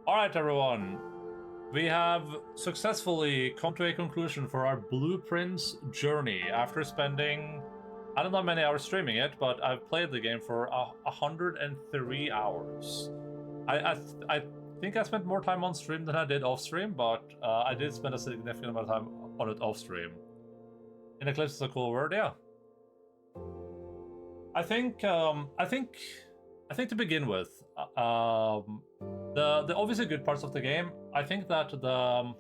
All right, everyone. We have successfully come to a conclusion for our Blueprints journey after spending, I don't know how many hours streaming it, but I've played the game for 103 hours. I think I spent more time on stream than I did off stream, but I did spend a significant amount of time on it off stream. In Eclipse is a cool word, yeah. I think to begin with, the obviously good parts of the game. I think that the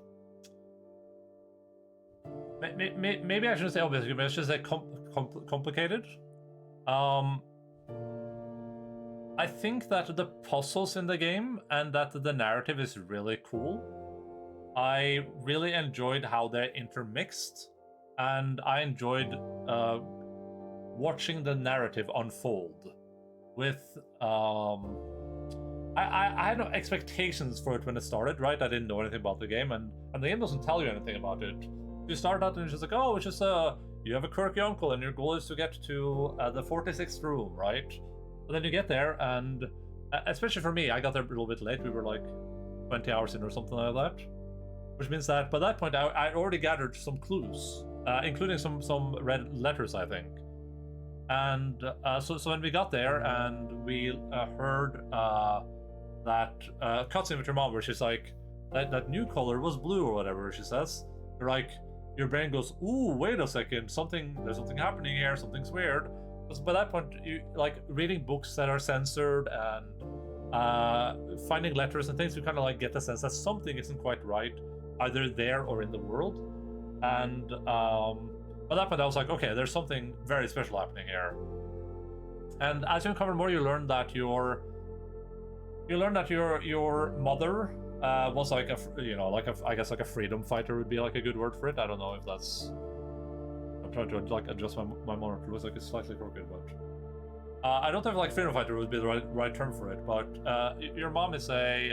maybe I shouldn't say obviously good, but it's just like complicated. I think that the puzzles in the game and that the narrative is really cool. I really enjoyed how they're intermixed, and I enjoyed watching the narrative unfold. With I had no expectations for it when it started, right? I didn't know anything about the game, and the game doesn't tell you anything about it. You start out and it's just like, oh, it's just you have a quirky uncle, and your goal is to get to the 46th room, right? But then you get there, and especially for me, I got there a little bit late. We were like 20 hours in or something like that, which means that by that point I already gathered some clues, including some red letters, I think. And so when we got there and we heard that cutscene with your mom, where she's like, that new color was blue or whatever she says, you're like, your brain goes, ooh, wait a second, there's something happening here, something's weird. Because by that point, you like reading books that are censored and finding letters and things, you kind of like get the sense that something isn't quite right, either there or in the world. And by that point, I was like, okay, there's something very special happening here. And as you uncover more, you learn that your mother was like I guess like a freedom fighter would be like a good word for it. I don't know if that's. I'm trying to like adjust my monitor. It looks like it's slightly crooked, but I don't know if like freedom fighter would be the right term for it. But your mom is a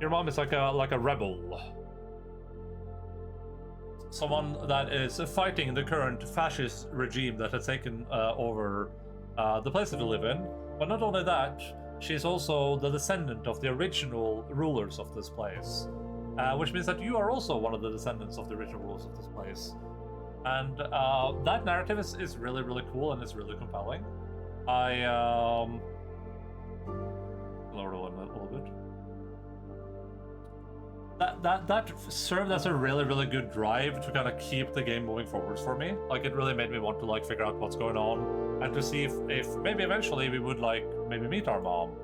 like a rebel. Someone that is fighting the current fascist regime that has taken over the place that we live in. But not only that, she's also the descendant of the original rulers of this place, which means that you are also one of the descendants of the original rulers of this place. And that narrative is really, really cool, and it's really compelling. I lower it a little bit. That served as a really, really good drive to kind of keep the game moving forwards for me. Like, it really made me want to like figure out what's going on and to see if maybe eventually we would like maybe meet our mom.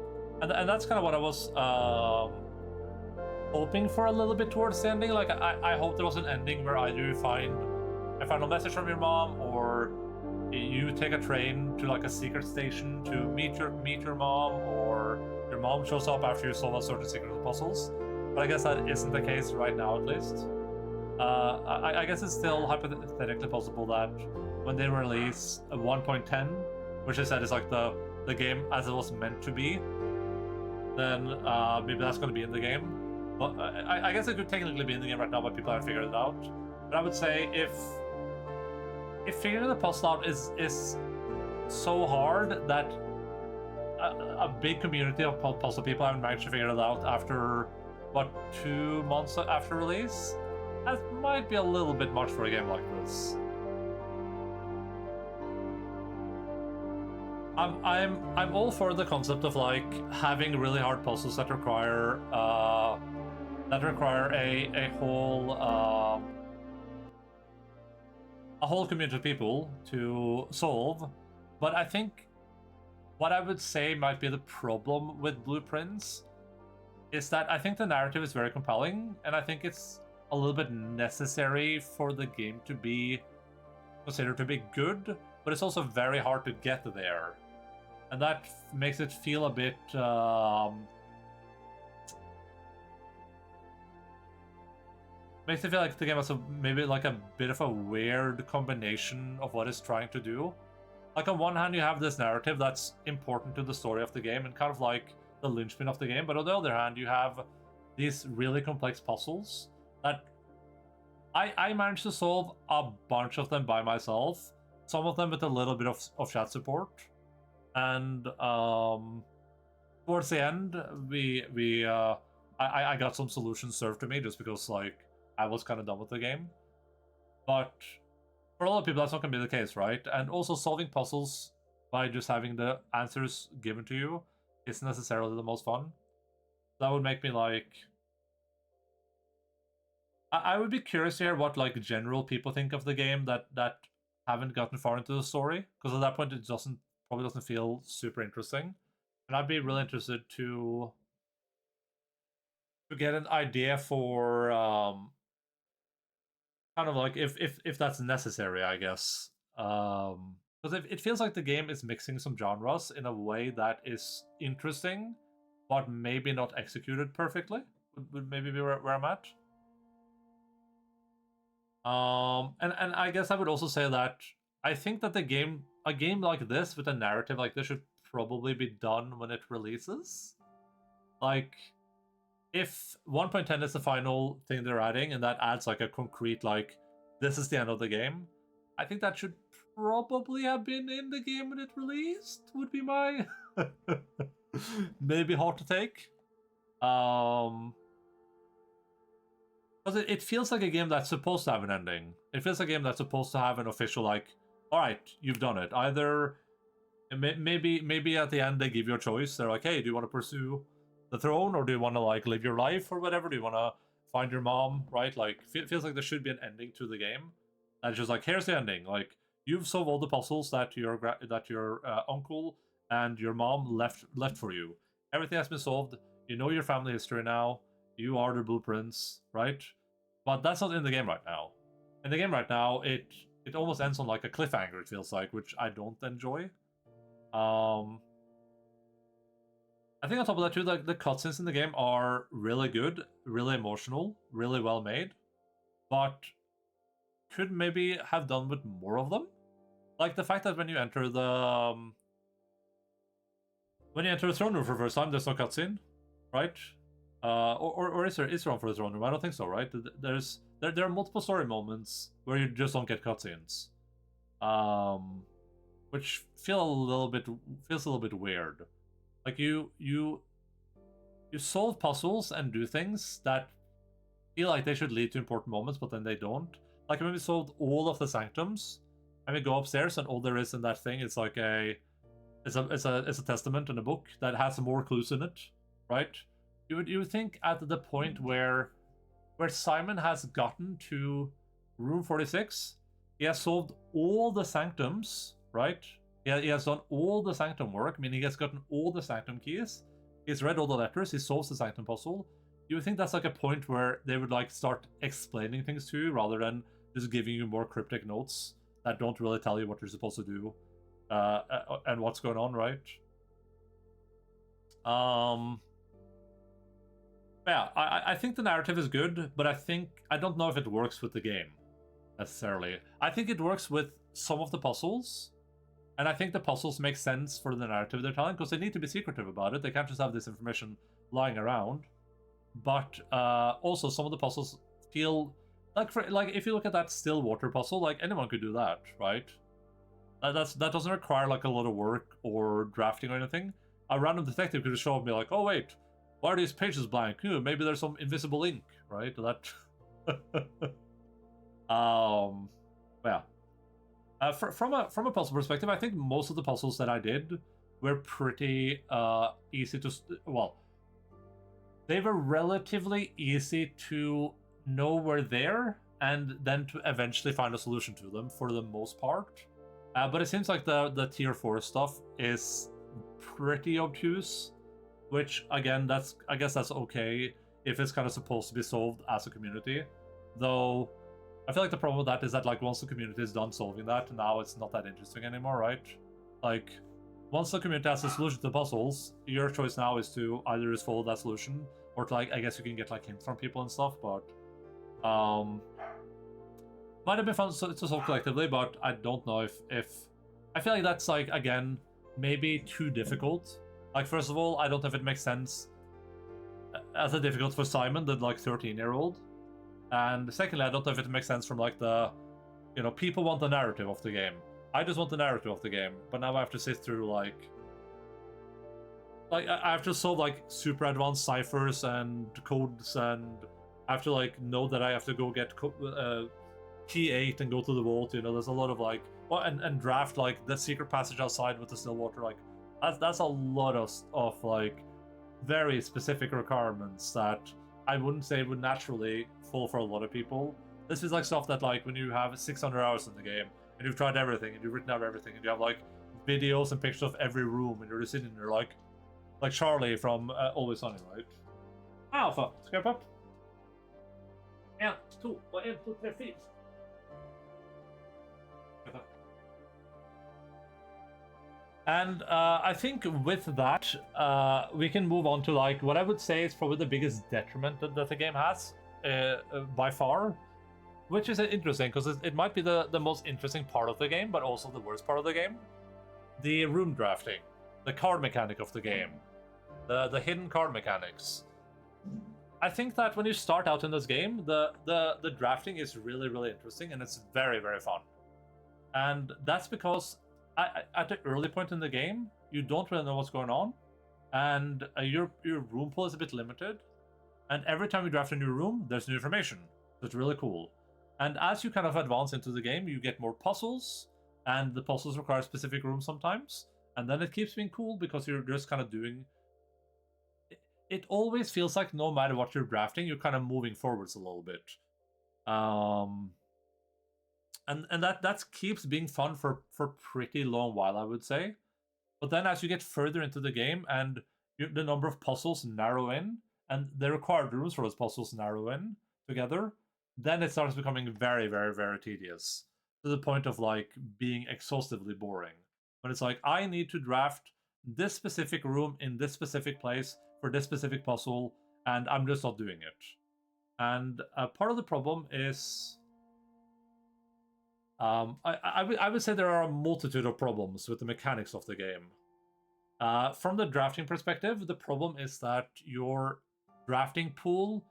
And that's kind of what I was hoping for a little bit towards the ending. Like, I hope there was an ending where either you find a final message from your mom, or you take a train to like a secret station to meet your mom, or your mom shows up after you solve a certain secret puzzles. But I guess that isn't the case right now, at least. I guess it's still hypothetically possible that when they release 1.10, which I said is like the game as it was meant to be, then maybe that's going to be in the game. But I guess it could technically be in the game right now, but people haven't figured it out. But I would say if figuring the puzzle out is so hard that a big community of puzzle people haven't managed to figure it out after, what, 2 months after release? That might be a little bit much for a game like this. I'm all for the concept of like having really hard puzzles that require a whole community of people to solve. But I think what I would say might be the problem with Blueprints is that I think the narrative is very compelling, and I think it's a little bit necessary for the game to be considered to be good, but it's also very hard to get there. And that makes it feel a bit makes it feel like the game has maybe like a bit of a weird combination of what it's trying to do. Like, on one hand, you have this narrative that's important to the story of the game and kind of like the linchpin of the game, but on the other hand, you have these really complex puzzles that I managed to solve a bunch of them by myself, some of them with a little bit of chat support, and towards the end, I got some solutions served to me just because like I was kind of done with the game. But for a lot of people, that's not gonna be the case, right? And also solving puzzles by just having the answers given to you isn't necessarily the most fun. That would make me like. I would be curious to hear what like general people think of the game that haven't gotten far into the story, because at that point it probably doesn't feel super interesting, and I'd be really interested to get an idea for kind of like if that's necessary, I guess. Because it feels like the game is mixing some genres in a way that is interesting, but maybe not executed perfectly. Would maybe be where I'm at. And I guess I would also say that I think that a game like this with a narrative like this should probably be done when it releases. Like, if 1.10 is the final thing they're adding, and that adds like a concrete like this is the end of the game, I think that should probably have been in the game when it released. Would be my maybe hard to take. Because it feels like a game that's supposed to have an ending. It feels like a game that's supposed to have an official, like, all right, you've done it. Either, maybe at the end they give you a choice. They're like, hey, do you want to pursue the throne, or do you want to like live your life or whatever? Do you want to find your mom, right? Like, feels like there should be an ending to the game. That's just like, here's the ending. Like, you've solved all the puzzles that your uncle and your mom left for you. Everything has been solved. You know your family history now. You are the blueprints, right? But that's not in the game right now. In the game right now, it almost ends on like a cliffhanger, it feels like, which I don't enjoy. I think on top of that too, like the cutscenes in the game are really good, really emotional, really well made, but could maybe have done with more of them. Like the fact that when you enter the throne room for the first time, there's no cutscene, right? Or is there one for the throne room? I don't think so, right? There are multiple story moments where you just don't get cutscenes, which feels a little bit weird. Like you solve puzzles and do things that feel like they should lead to important moments, but then they don't. Like when we solved all of the sanctums, and we go upstairs, and all there is in that thing is like it's a testament and a book that has more clues in it, right? You would think at the point where Simon has gotten to room 46, he has solved all the sanctums, right? He has done all the sanctum work, meaning he has gotten all the sanctum keys. He's read all the letters, he solves the sanctum puzzle. You would think that's like a point where they would like start explaining things to you rather than just giving you more cryptic notes that don't really tell you what you're supposed to do and what's going on, right? Yeah, I think the narrative is good, but I don't know if it works with the game necessarily. I think it works with some of the puzzles, and I think the puzzles make sense for the narrative they're telling because they need to be secretive about it. They can't just have this information lying around. But also, some of the puzzles feel like if you look at that still water puzzle, like anyone could do that, right? That doesn't require like a lot of work or drafting or anything. A random detective could just show up and be like, "Oh wait, why are these pages blank? Maybe there's some invisible ink, right?" That. Yeah. From a puzzle perspective, I think most of the puzzles that I did were pretty easy to they were relatively easy to know were there and then to eventually find a solution to them for the most part. But it seems like the tier 4 stuff is pretty obtuse, which again, I guess that's okay if it's kind of supposed to be solved as a community. Though I feel like the problem with that is that like once the community is done solving that, now it's not that interesting anymore, right? Like once the community has a solution to the puzzles, your choice now is to either just follow that solution or to like I guess you can get like hints from people and stuff, but might have been fun to solve collectively, but I don't know if I feel like that's like again maybe too difficult. Like first of all, I don't know if it makes sense as a difficult for Simon, the like 13-year-old. And secondly, I don't know if it makes sense from like the, people want the narrative of the game. I just want the narrative of the game, but now I have to sit through like like I have to solve like super advanced ciphers and codes, and I have to like know that I have to go get key 8 and go to the vault. You know, there's a lot of like, well, and draft like the secret passage outside with the still water. Like that's a lot of like very specific requirements that I wouldn't say would naturally fall for a lot of people. This is like stuff that like when you have 600 hours in the game and you've tried everything and you've written out everything and you have like videos and pictures of every room and you're just sitting there like Charlie from Always Sunny, right? Alpha, skip up. 1, 2, 1, 2, 3, 4. And I think with that, we can move on to like what I would say is probably the biggest detriment that the game has by far, which is interesting because it might be the most interesting part of the game, but also the worst part of the game. The room drafting, the card mechanic of the game, the hidden card mechanics. I think that when you start out in this game, the drafting is really, really interesting and it's very, very fun. And that's because at the early point in the game, you don't really know what's going on, and your room pool is a bit limited. And every time you draft a new room, there's new information. So it's really cool. And as you kind of advance into the game, you get more puzzles, and the puzzles require specific rooms sometimes. And then it keeps being cool because you're just kind of doing. It always feels like no matter what you're drafting, you're kind of moving forwards a little bit. And that keeps being fun for pretty long while, I would say. But then as you get further into the game and the number of puzzles narrow in, and the required rooms for those puzzles narrow in together, then it starts becoming very, very, very tedious. To the point of like being exhaustively boring. But it's like, I need to draft this specific room in this specific place for this specific puzzle, and I'm just not doing it. And part of the problem is... I would say there are a multitude of problems with the mechanics of the game. From the drafting perspective, the problem is that your drafting pool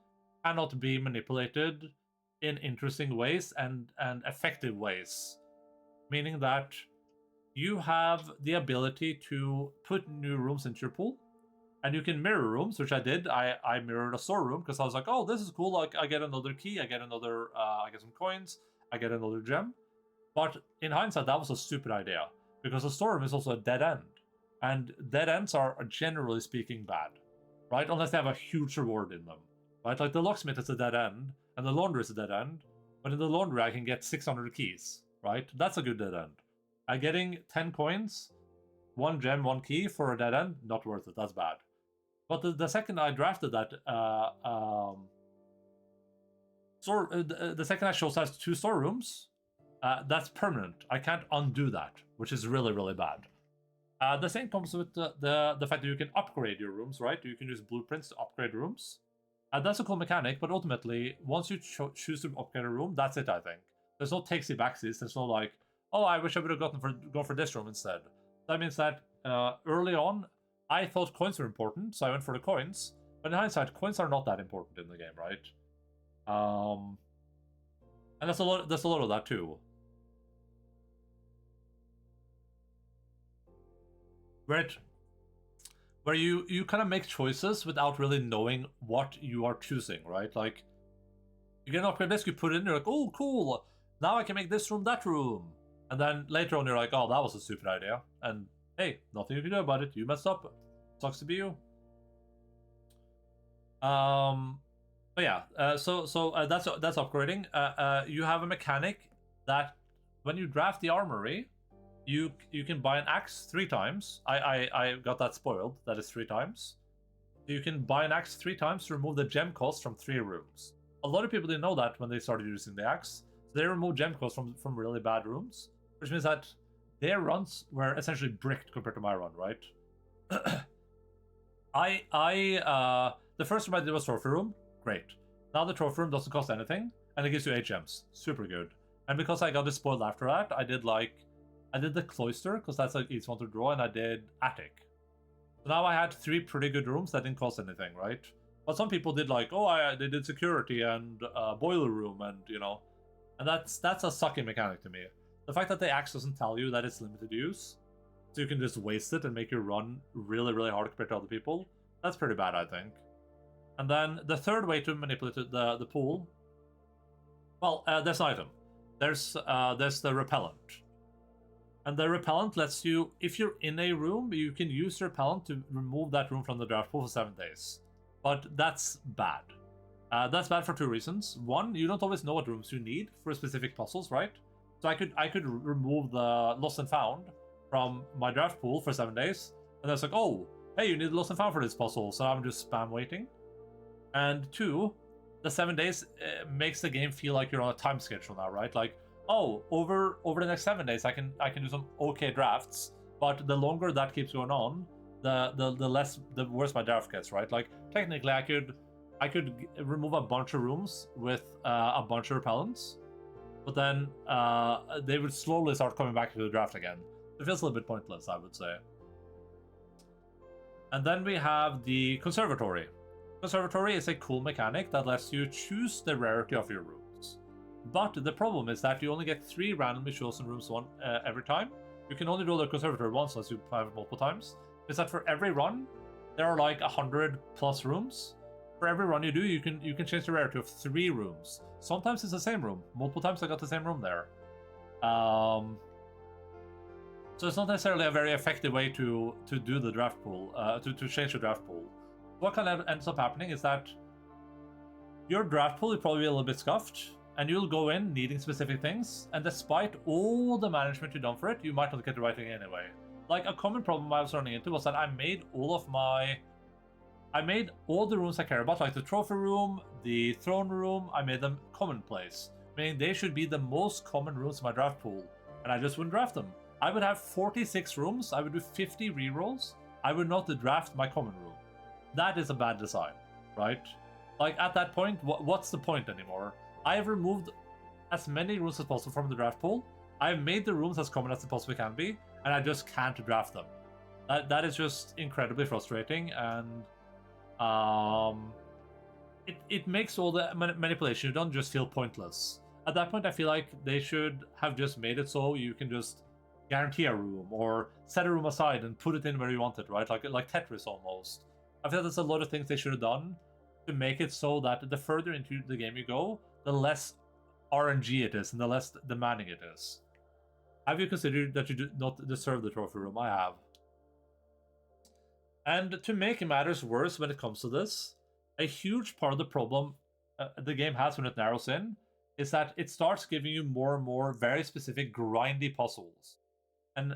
cannot be manipulated in interesting ways and effective ways. Meaning that you have the ability to put new rooms into your pool, and you can mirror rooms, which I did. I mirrored a storeroom because I was like, oh, this is cool. Like, I get another key, I get another, I get some coins, I get another gem. But in hindsight, that was a stupid idea, because a storeroom is also a dead end. And dead ends are generally speaking bad, right? Unless they have a huge reward in them, right? Like the locksmith is a dead end, and the laundry is a dead end. But in the laundry, I can get 600 keys, right? That's a good dead end. Getting 10 coins, 1 gem, 1 key for a dead end, not worth it. That's bad. But the second I drafted that, the second I chose as 2 storerooms, that's permanent. I can't undo that, which is really, really bad. The same comes with the fact that you can upgrade your rooms, right? You can use blueprints to upgrade rooms. That's a cool mechanic, but ultimately, once you choose to upgrade a room, that's it, I think. There's no takesy-backsies. There's no like, oh, I wish I would have gone for this room instead. That means that early on, I thought coins were important, so I went for the coins. But in hindsight, coins are not that important in the game, right? And there's a lot of that too. Where you kind of make choices without really knowing what you are choosing, right? Like, you get an upgrade disc, you put it in, you're like, oh, cool, now I can make this room, that room. And then later on, you're like, oh, that was a stupid idea. And hey, nothing you can do about it. You messed up. Sucks to be you. But yeah, so that's upgrading. You have a mechanic that when you draft the armory, you can buy an axe 3 times. I got that spoiled. That is 3 times. You can buy an axe 3 times to remove the gem cost from 3 rooms. A lot of people didn't know that when they started using the axe. So they removed gem cost from really bad rooms, which means that their runs were essentially bricked compared to my run, right? The first room I did was trophy room. Great. Now the trophy room doesn't cost anything, and it gives you 8 gems. Super good. And because I got it spoiled after that, I did the cloister, because that's like each one to draw, and I did attic. So now I had 3 pretty good rooms that didn't cost anything, right? But some people did like, oh, they did security and boiler room, and you know, and that's a sucky mechanic to me. The fact that the axe doesn't tell you that it's limited use so you can just waste it and make your run really, really hard compared to other people. That's pretty bad, I think. And then the third way to manipulate the pool, well, there's an item. There's the repellent. And the repellent lets you, if you're in a room, you can use the repellent to remove that room from the draft pool for 7 days. But that's bad. That's bad for two reasons. One, you don't always know what rooms you need for specific puzzles, right? So I could remove the lost and found from my draft pool for 7 days, and then it's like, oh, hey, you need lost and found for this puzzle, so I'm just spam waiting. And two, the 7 days makes the game feel like you're on a time schedule now, right? Like, oh, over the next 7 days, I can do some okay drafts, but the longer that keeps going on, the worse my draft gets, right? Like, technically, I could remove a bunch of rooms with a bunch of repellents, but then they would slowly start coming back to the draft again. It feels a little bit pointless, I would say. And then we have the Conservatory. Conservatory is a cool mechanic that lets you choose the rarity of your rooms. But the problem is that you only get 3 randomly chosen rooms every time. You can only roll the Conservatory once unless you have it multiple times. Is that for every run, there are like 100 plus rooms. For every run you do, you can change the rarity of 3 rooms. Sometimes it's the same room. Multiple times I got the same room there. So it's not necessarily a very effective way to do the draft pool, to change the draft pool. What kind of ends up happening is that your draft pool will probably be a little bit scuffed, and you'll go in needing specific things, and despite all the management you've done for it, you might not get the right thing anyway. Like, a common problem I was running into was that I made all the rooms I care about, like the trophy room, the throne room, I made them commonplace, meaning they should be the most common rooms in my draft pool, and I just wouldn't draft them. I would have 46 rooms, I would do 50 rerolls, I would not draft my common room. That is a bad design, right? Like, at that point, what's the point anymore? I have removed as many rooms as possible from the draft pool, I have made the rooms as common as they possibly can be, and I just can't draft them. That is just incredibly frustrating, and it makes all the manipulation you've done just feel pointless. At that point, I feel like they should have just made it so you can just guarantee a room, or set a room aside and put it in where you want it, right? Like Tetris almost. I feel there's a lot of things they should have done to make it so that the further into the game you go, the less RNG it is and the less demanding it is. Have you considered that you do not deserve the trophy room? I have. And to make matters worse when it comes to this, a huge part of the problem the game has when it narrows in is that it starts giving you more and more very specific grindy puzzles. And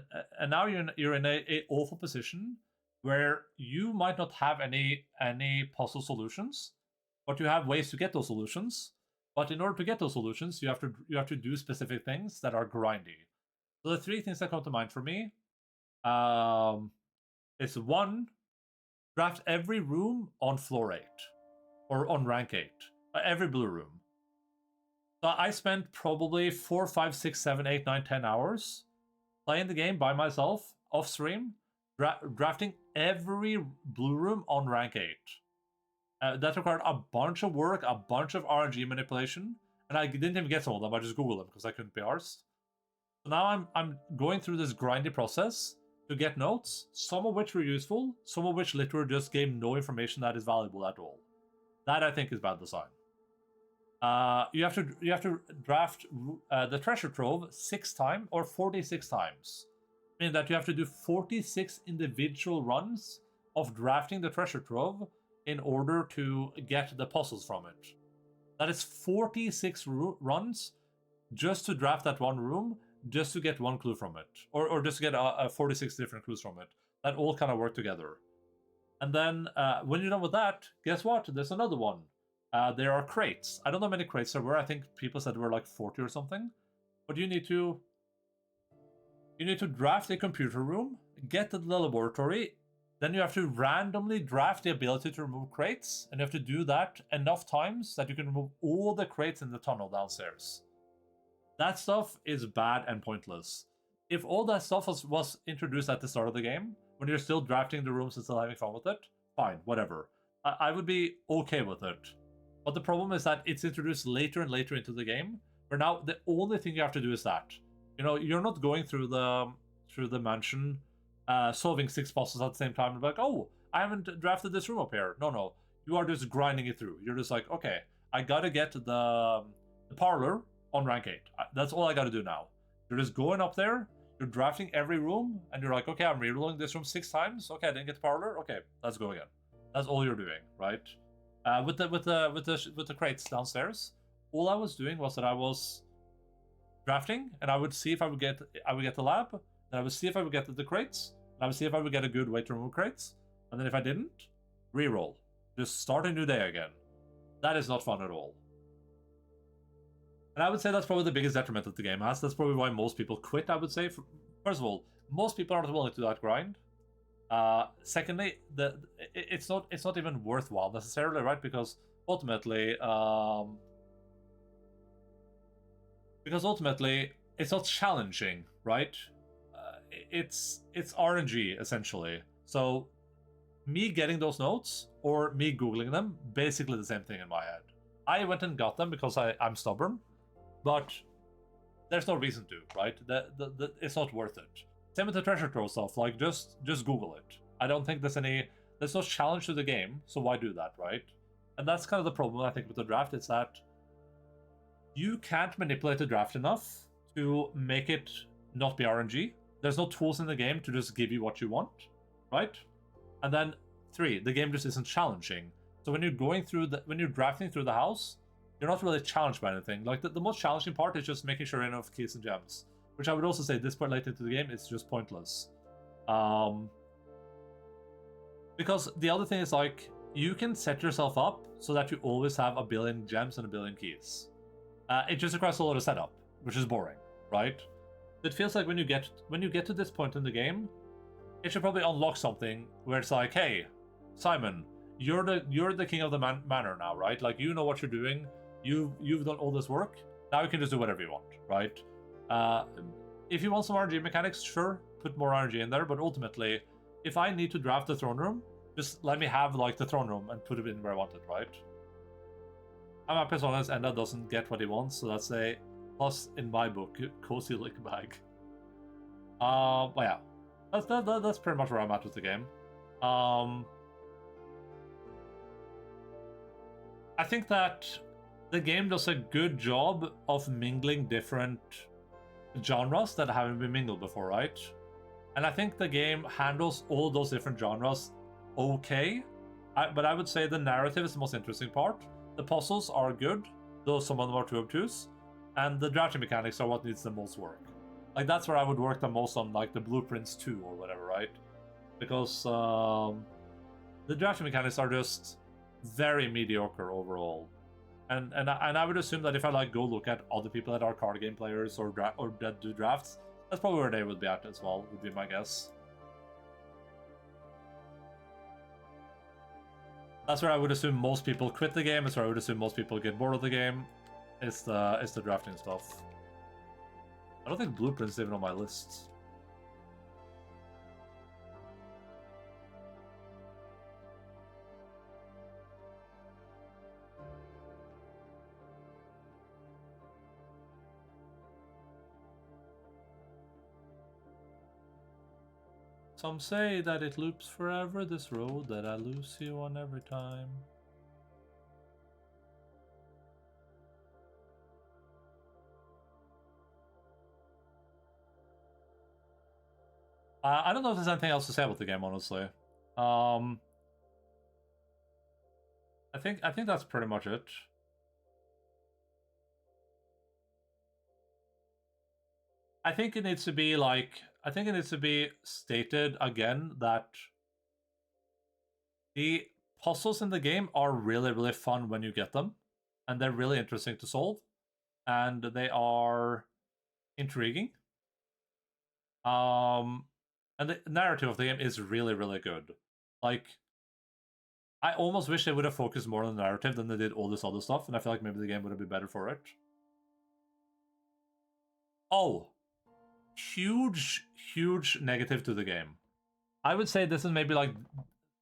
now you're in a awful position where you might not have any puzzle solutions, but you have ways to get those solutions. But in order to get those solutions, you have to do specific things that are grindy. So the 3 things that come to mind for me is 1, draft every room on floor 8 or on rank 8, every blue room. So I spent probably 4, 5, 6, 7, 8, 9, 10 hours playing the game by myself off stream, drafting every blue room on rank 8. That required a bunch of work, a bunch of RNG manipulation, and I didn't even get some of them. I just googled them because I couldn't be arsed. So now I'm going through this grindy process to get notes, some of which were useful, some of which literally just gave no information that is valuable at all. That, I think, is bad design. You have to draft the treasure trove 6 times or 46 times, meaning that you have to do 46 individual runs of drafting the treasure trove in order to get the puzzles from it. That is 46 runs just to draft that one room, just to get one clue from it, or just to get 46 different clues from it. That all kind of work together. And then when you're done with that, guess what? There's another one. There are crates. I don't know how many crates there were. I think people said there were like 40 or something. But you need to draft a computer room, get to the laboratory, then you have to randomly draft the ability to remove crates, and you have to do that enough times that you can remove all the crates in the tunnel downstairs. That stuff is bad and pointless. If all that stuff was introduced at the start of the game, when you're still drafting the rooms and still having fun with it, fine, whatever. I would be okay with it. But the problem is that it's introduced later and later into the game, where now the only thing you have to do is that. You know, you're not going through the mansion solving 6 puzzles at the same time and be like, oh, I haven't drafted this room up here. No. You are just grinding it through. You're just like, okay, I gotta get the parlor on rank 8. That's all I gotta do now. You're just going up there, you're drafting every room, and you're like, okay, I'm rerolling this room 6 times. Okay, I didn't get the parlor. Okay, let's go again. That's all you're doing, right? With the crates downstairs, all I was doing was that I was drafting, and I would see if I would get the lab, and I would see if I would get the crates, and I would see if I would get a good way to remove crates, and then if I didn't, reroll. Just start a new day again. That is not fun at all. And I would say that's probably the biggest detriment that the game has. That's probably why most people quit, I would say. First of all, most people aren't willing to do that grind. Secondly, it's not even worthwhile necessarily, right? Because ultimately, it's not challenging, right? It's RNG essentially. So me getting those notes or me googling them, basically the same thing in my head. I went and got them because I'm stubborn, but there's no reason to, right? It's not worth it. Same with the treasure trove stuff. Like just Google it. I don't think there's no challenge to the game, so why do that, right? And that's kind of the problem I think with the draft. It's that you can't manipulate the draft enough to make it not be RNG. There's no tools in the game to just give you what you want, right? And then 3, the game just isn't challenging. So when you're drafting through the house, you're not really challenged by anything. Like the most challenging part is just making sure you have enough keys and gems, which I would also say this part late into the game is just pointless. Because the other thing is like you can set yourself up so that you always have 1 billion gems and 1 billion keys. It just requires a lot of setup, which is boring, right? It feels like when you get to this point in the game, it should probably unlock something where it's like, hey, Simon, you're the king of the manor now, right? Like you know what you're doing. You've done all this work. Now you can just do whatever you want, right? If you want some RNG mechanics, sure, put more RNG in there. But ultimately, if I need to draft the throne room, just let me have like the throne room and put it in where I want it, right? I'm happy as long as Enda doesn't get what he wants, so that's a plus in my book. Cozy lick bag. But yeah, that's pretty much where I'm at with the game. I think that the game does a good job of mingling different genres that haven't been mingled before, right? And I think the game handles all those different genres okay. But I would say the narrative is the most interesting part. The puzzles are good, though some of them are too obtuse. And the drafting mechanics are what needs the most work. Like, that's where I would work the most on, like, the Blueprints 2 or whatever, right? Because the drafting mechanics are just very mediocre overall. And I would assume that if I, like, go look at other people that are card game players or that do drafts, that's probably where they would be at as well, would be my guess. That's where I would assume most people quit the game. That's where I would assume most people get bored of the game. It's the drafting stuff. I don't think Blueprint's even on my list. Some say that it loops forever, this road that I lose you on every time. I don't know if there's anything else to say about the game, honestly. I think that's pretty much it. I think it needs to be like, I think it needs to be stated again that the puzzles in the game are really, really fun when you get them, and they're really interesting to solve, and they are intriguing. And the narrative of the game is really, really good. Like, I almost wish they would have focused more on the narrative than they did all this other stuff, and I feel like maybe the game would have been better for it. Oh, huge negative to the game. I would say this is maybe like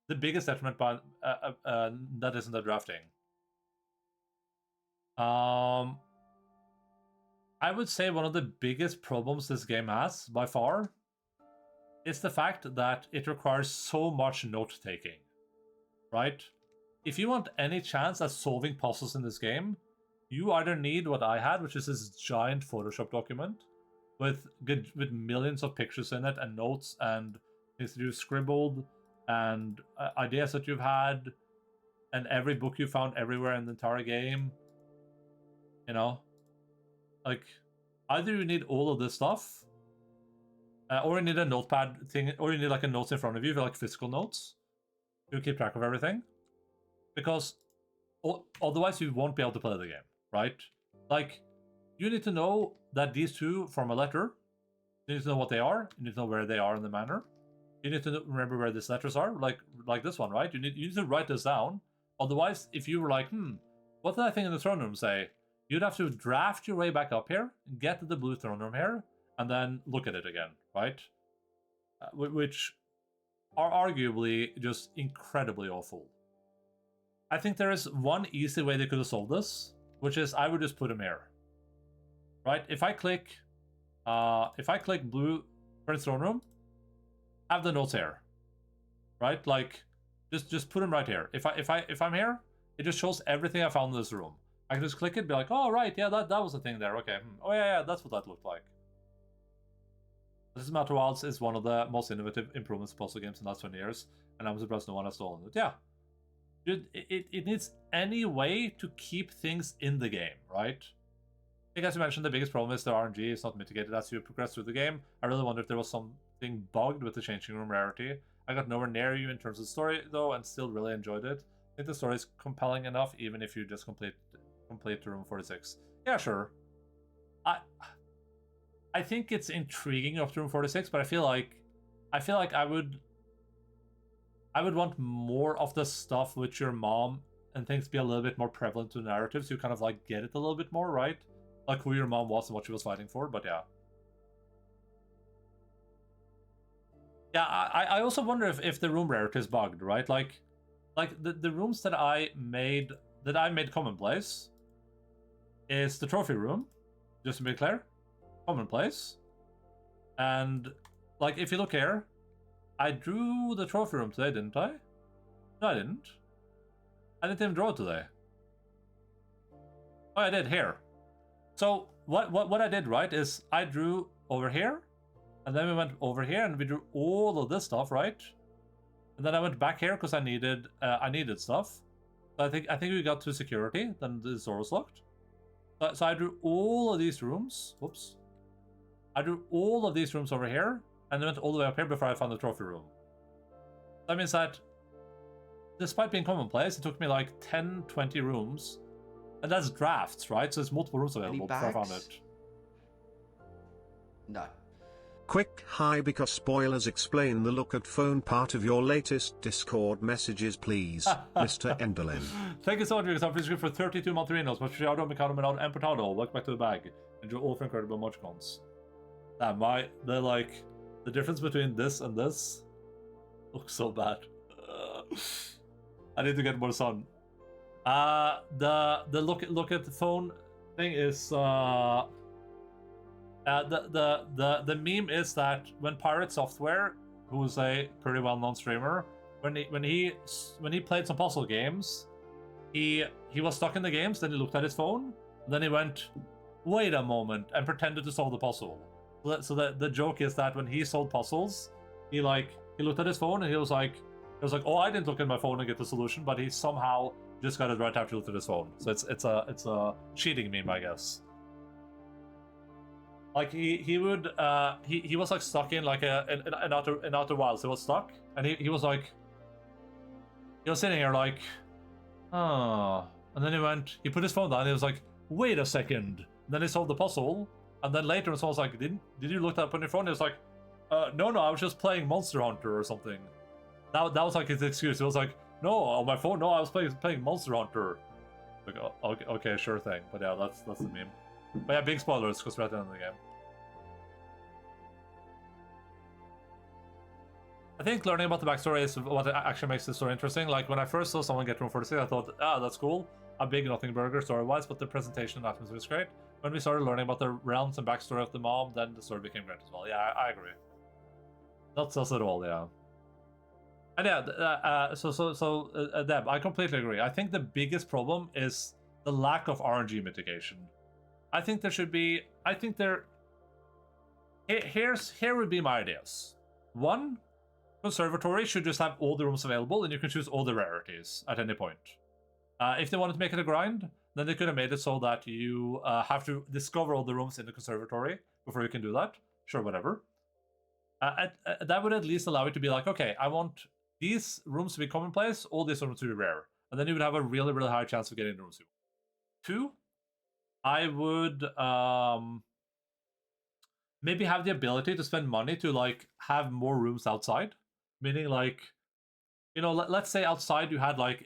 the biggest detriment by that isn't the drafting. I would say one of the biggest problems this game has by far It's the fact that it requires so much note-taking, right? If you want any chance at solving puzzles in this game, you either need what I had, which is this giant Photoshop document with millions of pictures in it and notes and things that you've scribbled and ideas that you've had and every book you found everywhere in the entire game. You know, like either you need all of this stuff, or you need a notepad thing, or you need like a notes in front of you, like physical notes, to keep track of everything. Because otherwise you won't be able to play the game, right? Like, you need to know that these two form a letter. You need to know what they are. You need to know where they are in the manner. You need to remember where these letters are, like this one, right? You need to write this down. Otherwise, if you were like, what did I think in the throne room say? You'd have to draft your way back up here, get to the blue throne room here, and then look at it again, right? Which are arguably just incredibly awful. I think there is one easy way they could have solved this, which is I would just put them here, right? If I click blue Prince Throne Room, have the notes here, right? Like, just put them right here. If I'm here, it just shows everything I found in this room. I can just click it, be like, oh right, yeah, that was the thing there. Okay, oh yeah, that's what that looked like. This is Outer Wilds is one of the most innovative improvements to puzzle games in the last 20 years, and I'm surprised no one has stolen it. Yeah. It needs any way to keep things in the game, right? I think as you mentioned, the biggest problem is the RNG is not mitigated as you progress through the game. I really wonder if there was something bugged with the changing room rarity. I got nowhere near you in terms of story, though, and still really enjoyed it. I think the story is compelling enough, even if you just complete to room 46. Yeah, sure. I think it's intriguing up to room 46, but I feel like I would want more of the stuff with your mom and things be a little bit more prevalent to the narrative, so you kind of like get it a little bit more, right? Like who your mom was and what she was fighting for, but yeah. Yeah, I also wonder if the room rarity is bugged, right? Like the rooms that I made commonplace is the trophy room, just to be clear. Commonplace. And like if you look here, I drew the trophy room today, didn't I? No, I didn't. I didn't even draw it today. Oh, I did here. So what I did, right, is I drew over here, and then we went over here and we drew all of this stuff, right? And then I went back here because I needed stuff. So I think we got to security, then the door was locked. So I drew all of these rooms. Whoops. I drew all of these rooms over here, and then went all the way up here before I found the trophy room. That means that, despite being commonplace, it took me like 10, 20 rooms. And that's drafts, right? So there's multiple rooms available before I found it. No. Quick hi because spoilers explain the look at phone part of your latest Discord messages, please, Mr. Endaline. Thank you so much, because I'm free for 32 Monterinos. Patriado, Mikado, Menado, and Portado. Welcome back to the bag. Enjoy all for incredible emoticons. The difference between this and this looks so bad. I need to get more sun. The look at the phone thing is the meme is that when Pirate Software, who's a pretty well-known streamer, when he played some puzzle games, he was stuck in the games, then he looked at his phone, then he went, wait a moment, and pretended to solve the puzzle. So the joke is that when he solved puzzles, he looked at his phone and he was like, oh, I didn't look at my phone and get the solution, but he somehow just got it right after he looked at his phone. So it's a cheating meme, I guess. Like he was like stuck in like an outer wilds. He was stuck, and he was sitting here like, oh, and then he put his phone down. And he was like, wait a second. And then he solved the puzzle, and then later someone was like, did you look that up on your phone? He was like, no, I was just playing Monster Hunter or something. That was like his excuse. He was like, no, on my phone, no, I was playing Monster Hunter. Like, okay, sure thing. But yeah, that's the meme. But yeah, big spoilers because we're at the end of the game. I think learning about the backstory is what actually makes the story interesting. Like when I first saw someone get room 46, I thought, that's cool. A big nothing burger story-wise, but the presentation and atmosphere is great. When we started learning about the realms and backstory of the mom, then the story became great as well. Yeah, I agree. Not sus at all, yeah. And yeah, Deb, I completely agree. I think the biggest problem is the lack of RNG mitigation. I think there should be. I think there. Here would be my ideas. One, conservatory should just have all the rooms available, and you can choose all the rarities at any point. If they wanted to make it a grind, then they could have made it so that you have to discover all the rooms in the conservatory before you can do that. Sure, whatever. That would at least allow you to be like, okay, I want these rooms to be commonplace, all these rooms to be rare. And then you would have a really, really high chance of getting the rooms you want. 2, I would maybe have the ability to spend money to like have more rooms outside. Meaning like, you know, let's say outside you had like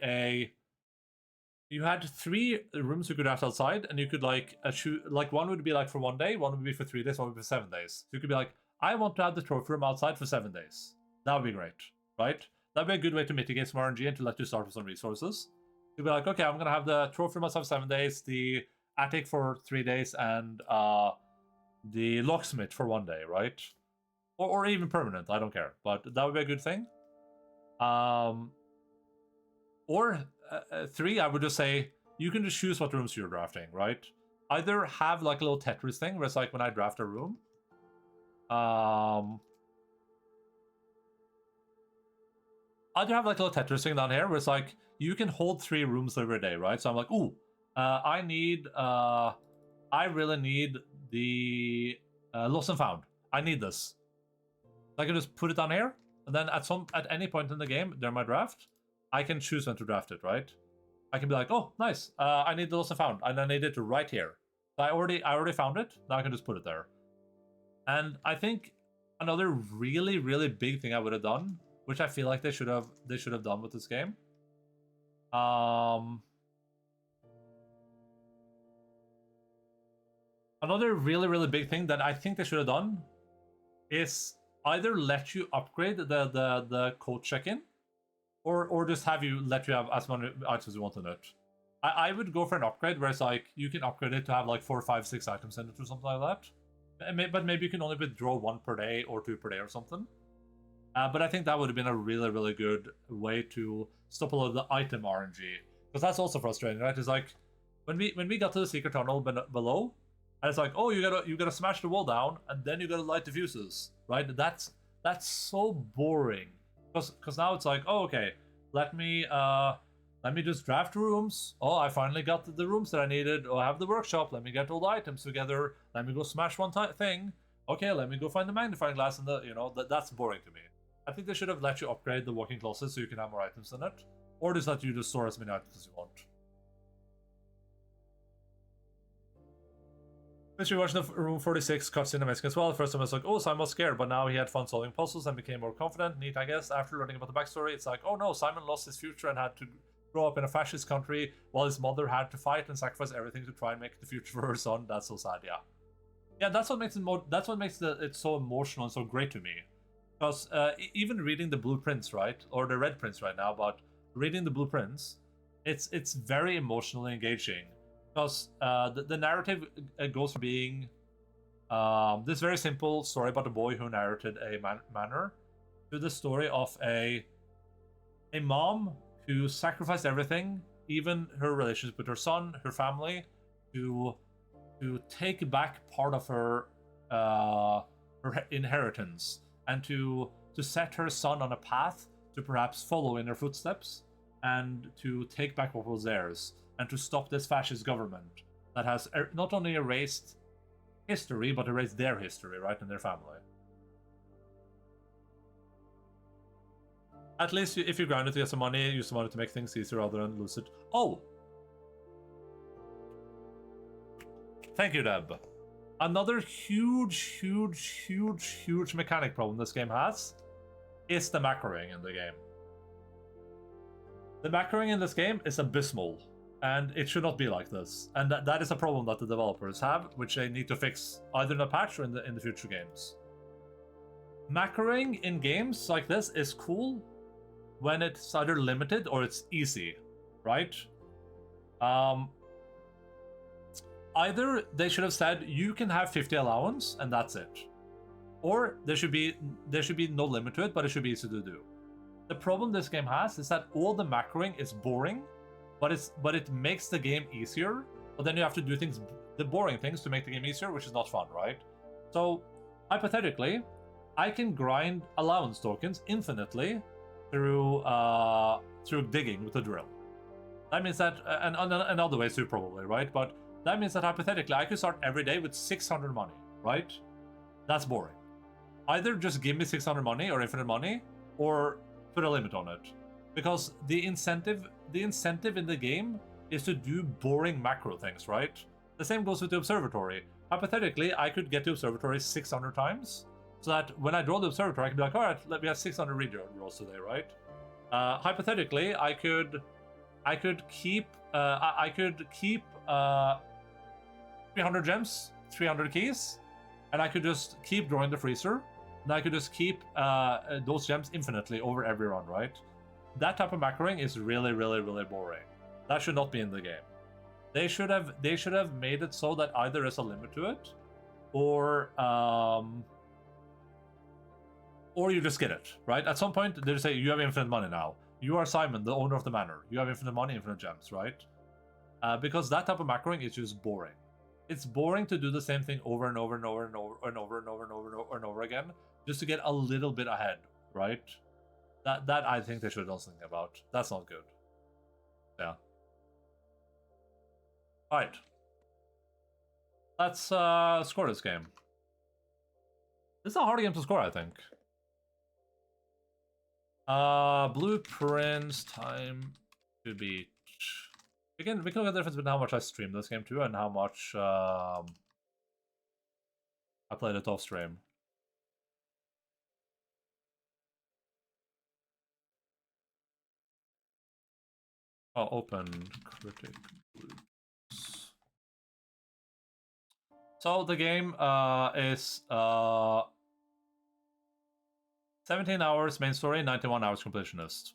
you had 3 rooms you could have outside, and you could like shoot, like one would be like for 1 day, one would be for 3 days, one would be for 7 days. So you could be like, I want to have the trophy room outside for 7 days. That would be great, right? That'd be a good way to mitigate some RNG and to let you start with some resources. You'd be like, okay, I'm gonna have the trophy room outside for 7 days, the attic for 3 days, and the locksmith for 1 day, right? Or even permanent, I don't care. But that would be a good thing. Or 3, I would just say, you can just choose what rooms you're drafting, right? Either have like a little Tetris thing, where it's like when I draft a room, either have like a little Tetris thing down here, where it's like, you can hold 3 rooms every day, right? So I'm like, ooh, I really need the Lost and Found. I need this. I can just put it down here, and then at any point in the game during my draft, I can choose when to draft it, right? I can be like, oh, nice. I need the Lost and Found, and I need it right here. So I already found it. Now I can just put it there. And I think another really, really big thing I would have done, which I feel like they should have done with this game. Another really, really big thing that I think they should have done is either let you upgrade the code check-in, or just let you have as many items as you want in it. I would go for an upgrade where it's like you can upgrade it to have like 4, 5, 6 items in it or something like that. But maybe you can only withdraw 1 per day or 2 per day or something. But I think that would have been a really, really good way to stop a lot of the item RNG, because that's also frustrating, right? It's like when we got to the secret tunnel below, and it's like, oh, you gotta smash the wall down, and then you gotta light the fuses, right? That's so boring, because now it's like, oh, okay, let me just draft rooms. Oh, I finally got the rooms that I needed. Oh, I have the workshop. Let me get all the items together. Let me go smash one thing. Okay, let me go find the magnifying glass, and that's boring to me. I think they should have let you upgrade the walk-in closet so you can have more items in it, or just let you just store as many items as you want. Since we watched the Room 46 cutscene amazing as well, the first time I was like, oh, Simon was scared, but now he had fun solving puzzles and became more confident. Neat, I guess. After learning about the backstory, it's like, oh no, Simon lost his future and had to grow up in a fascist country while his mother had to fight and sacrifice everything to try and make the future for her son. That's so sad, yeah. Yeah, that's what makes it so emotional and so great to me. Because even reading the blueprints, right, or the red prints right now, but reading the blueprints, it's very emotionally engaging. Because the narrative goes from being this very simple story about a boy who inherited a manor to the story of a mom who sacrificed everything, even her relationship with her son, her family, to take back part of her inheritance, and to set her son on a path to perhaps follow in her footsteps, and to take back what was theirs, and to stop this fascist government that has not only erased history, but erased their history, right, and their family. At least if you grind it to get some money, use the money to make things easier rather than lose it. Oh! Thank you, Deb. Another huge mechanic problem this game has is the macroing in the game. The macroing in this game is abysmal, and it should not be like this. And that is a problem that the developers have, which they need to fix either in a patch or in the future games. Macroing in games like this is cool when it's either limited or it's easy, right? Either they should have said you can have 50 allowance and that's it. Or there should be no limit to it, but it should be easy to do. The problem this game has is that all the macroing is boring, but it makes the game easier. But then you have to do the boring things to make the game easier, which is not fun, right? So hypothetically, I can grind allowance tokens infinitely through digging with a drill. That means that, and other ways too, probably, right? But that means that hypothetically, I could start every day with 600 money, right? That's boring. Either just give me 600 money or infinite money, or put a limit on it. Because the incentive in the game is to do boring macro things, right? The same goes with the observatory. Hypothetically, I could get the observatory 600 times, so that when I draw the observatory, I can be like, all right, let me have 600 redraws today, right? Hypothetically, I could keep 300 gems, 300 keys, and I could just keep drawing the freezer, and I could just keep those gems infinitely over every run, right? That type of macroing is really, really, really boring. That should not be in the game. They should have made it so that either there's a limit to it, or you just get it, right? At some point, they say, you have infinite money now. You are Simon, the owner of the manor. You have infinite money, infinite gems, right? Because that type of macroing is just boring. It's boring to do the same thing over and over and over and over and over and over and over and over and over again, just to get a little bit ahead, right? That I think they should have done something about. That's not good. Yeah. Alright. Let's score this game. This is a hard game to score, I think. Blueprints, time to beat. We can look at the difference between how much I streamed this game too and how much I played it off stream. Oh, open critic groups. So the game is 17 hours main story, 91 hours completionist.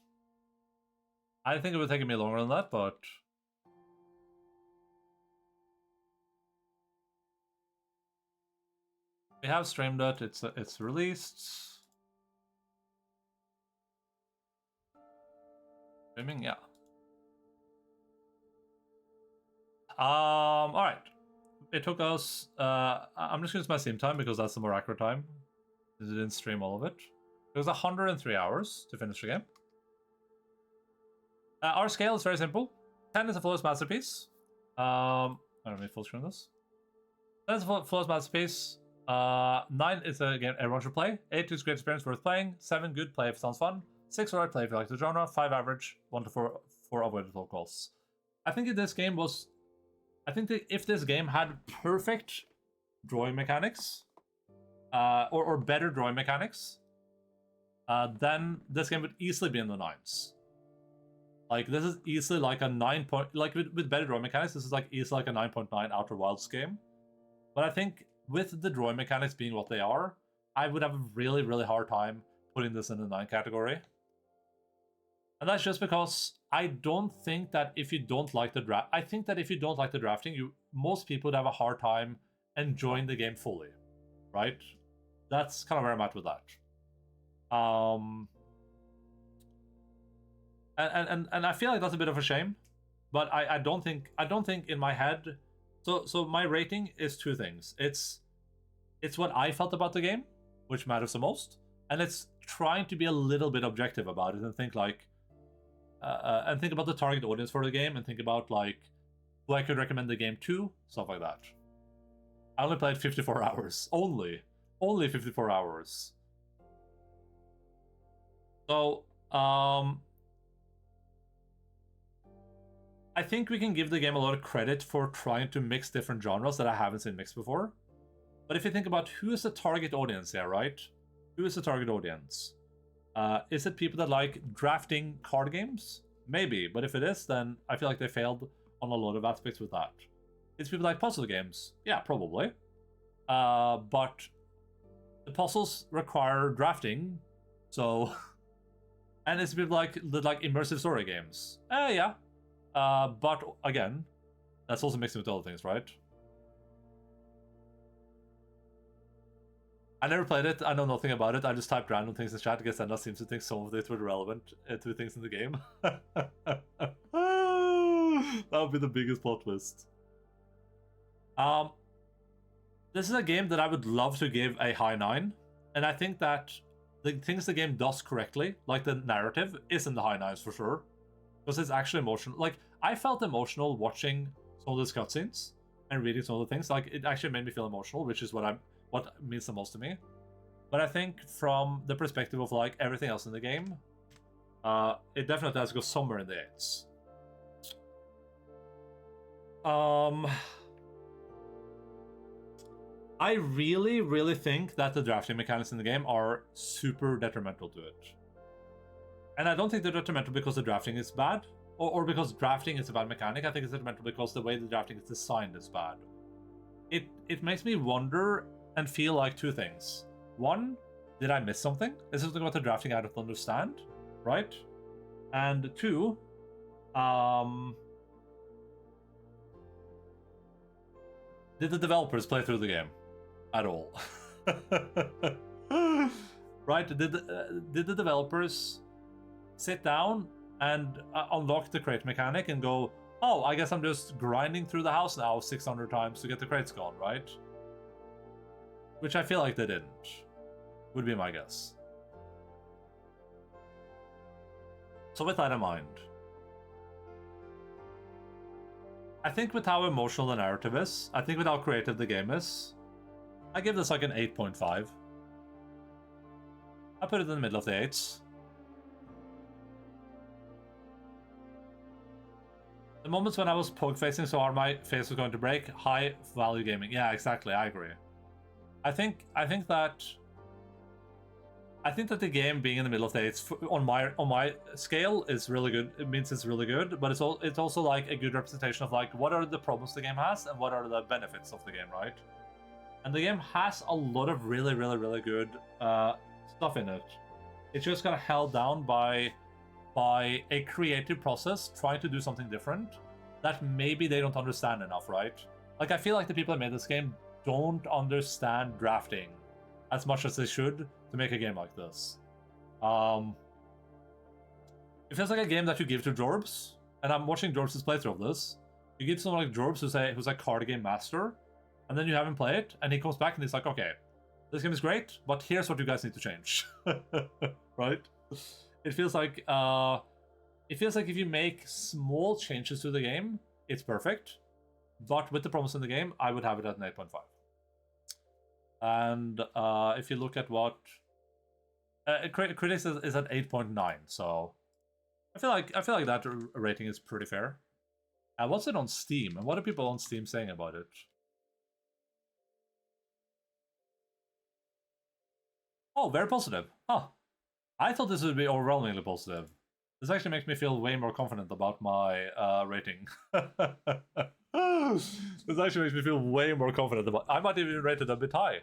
I think it would take me longer than that, but we have streamed it. It's released. Streaming, yeah. All right. It took us. I'm just gonna use my Steam time because that's the more accurate time. Since it didn't stream all of it. It was 103 hours to finish the game. Our scale is very simple. 10 is a flawless masterpiece. I don't need full screen this. 10 is a flawless masterpiece. 9 is a game everyone should play. 8 is great experience worth playing. 7 good play if it sounds fun. 6 alright play if you like the genre. 5 average. 1 to 4 avoidable calls. I think if this game had perfect drawing mechanics, or better drawing mechanics, then this game would easily be in the 9s. Like, this is easily like a 9 point... Like, with better drawing mechanics, this is like easily like a 9.9 Outer Wilds game. But I think with the drawing mechanics being what they are, I would have a really, really hard time putting this in the 9 category. And that's just because I don't think that if you don't like the draft... I think that if you don't like the drafting, most people would have a hard time enjoying the game fully. Right? That's kind of where I'm at with that. And I feel like that's a bit of a shame, but I don't think in my head. So my rating is 2 things. It's what I felt about the game, which matters the most, and it's trying to be a little bit objective about it and think like, and think about the target audience for the game and think about like who I could recommend the game to, stuff like that. I only played 54 hours, only 54 hours. So I think we can give the game a lot of credit for trying to mix different genres that I haven't seen mixed before. But if you think about who is the target audience here, right? Who is the target audience? Is it people that like drafting card games? Maybe, but if it is, then I feel like they failed on a lot of aspects with that. It's people like puzzle games? Yeah, probably. But the puzzles require drafting, so... And it's people like immersive story games. Yeah. But again, that's also mixed with other things, right? I never played it. I know nothing about it. I just typed random things in chat because Enda seems to think some of it were relevant to things in the game. That would be the biggest plot twist. This is a game that I would love to give a high 9, and I think that the things the game does correctly, like the narrative, is in the high 9s for sure, because it's actually emotional. Like, I felt emotional watching some of these cutscenes and reading some of the things. Like, it actually made me feel emotional, which is what means the most to me. But I think from the perspective of like everything else in the game, it definitely has to go somewhere in the 8s. I really, really think that the drafting mechanics in the game are super detrimental to it. And I don't think they're detrimental because the drafting is bad, or because drafting is a bad mechanic. I think it's detrimental because the way the drafting is designed is bad. It makes me wonder and feel like two things. One, did I miss something? Is there something about the drafting I don't understand? Right? And two, did the developers play through the game at all? Right? Did the developers sit down and unlock the crate mechanic and go, oh, I guess I'm just grinding through the house now 600 times to get the crates gone, right? Which I feel like they didn't, would be my guess. So with that in mind, I think with how emotional the narrative is, I think with how creative the game is, I give this like an 8.5. I put it in the middle of the 8s. The moments when I was poke facing so hard my face was going to break, high value gaming. Yeah, exactly, I agree. I think that the game being in the middle of the 8s on my scale is really good. It means it's really good, but it's also like a good representation of like what are the problems the game has and what are the benefits of the game, right? And the game has a lot of really, really, really good stuff in it. It's just kind of held down by a creative process trying to do something different that maybe they don't understand enough, right? Like, I feel like the people that made this game don't understand drafting as much as they should to make a game like this. It feels like a game that you give to Jorbs, and I'm watching Jorbs' playthrough of this. You give someone like Jorbs who's a card game master, and then you have him play it, and he comes back and he's like, okay, this game is great, but here's what you guys need to change. Right? It feels like if you make small changes to the game, it's perfect. But with the problems in the game, I would have it at an 8.5. And if you look at what critics is at 8.9, so I feel like that rating is pretty fair. And what's it on Steam? And what are people on Steam saying about it? Oh, very positive. Oh, I thought this would be overwhelmingly positive. This actually makes me feel way more confident about my rating. This actually makes me feel way more confident about. I might even rate it a bit high.